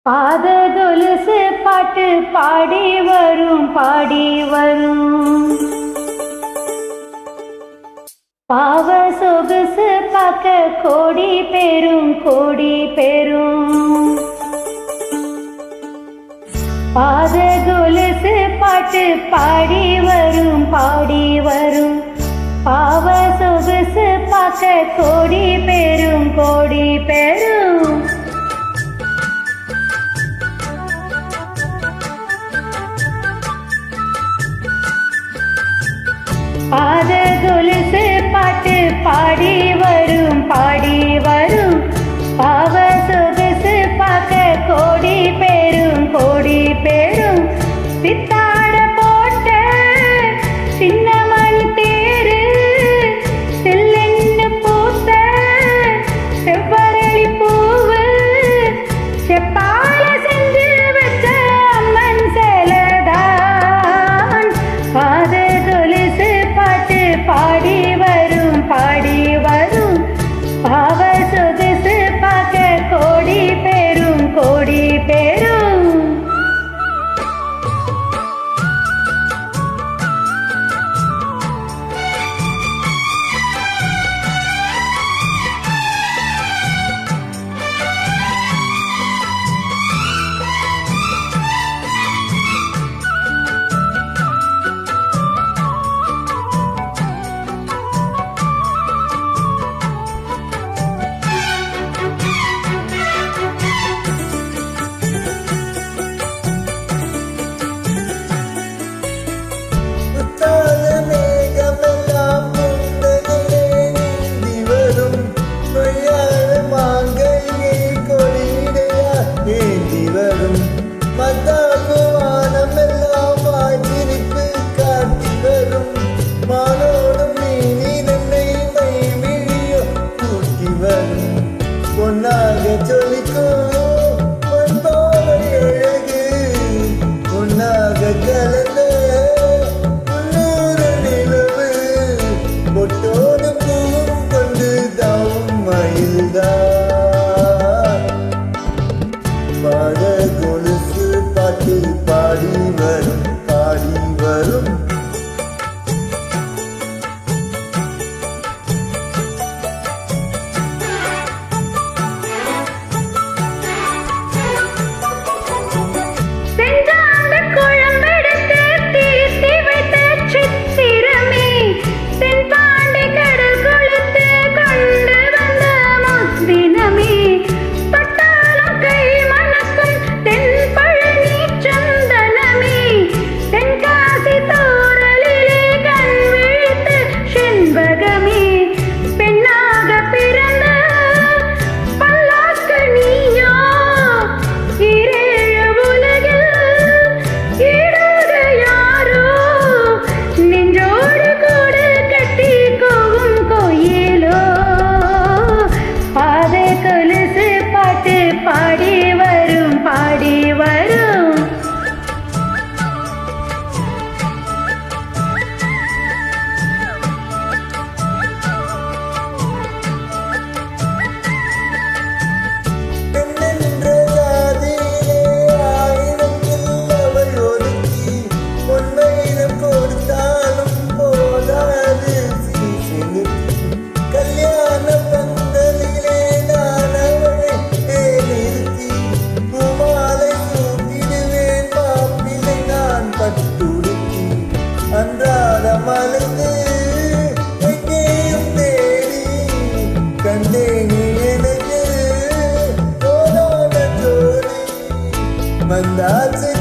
பாத கொலுசு பாட்டு பாடி வரும் பாடி வரும். பாவ சொகுசு பார்க்க கோடி பெரும் கோடி பெரும். பாத கொலுசு பாட்டு பாடி வரும் பாடி வரும். பாவ சொகுசு பார்க்க கோடி பெரும் கோடி பெரும். பாத கொலுசு பாட்டு பாடி வரும் பாடி வரும். பாவ சொகுசு பார்க்க கோடி பெரும் கோடி பெரும். பித்தாட போட்ட சின்னமணி தேரு செல்லென்னு பூத்த செவ்வரளி பூவு செப்பால செஞ்சு வச்ச அம்மன் சேலதான். பாத கொலுசு பாட்டு பாடி வரும் பாடி வரும். பாவ சொகுசு பார்க்க கோடி பெரும் கோடி பெரும். பாத கொலுசு பாட்டு பாடி வரும் பாடி வரும். பாடி வரும் பாடி வரும். அன்றாட மலர்ந்து எங்கேயும் தேடி கண்டேனி எனக்கு தோணாத ஜோடி வந்தாச்சு.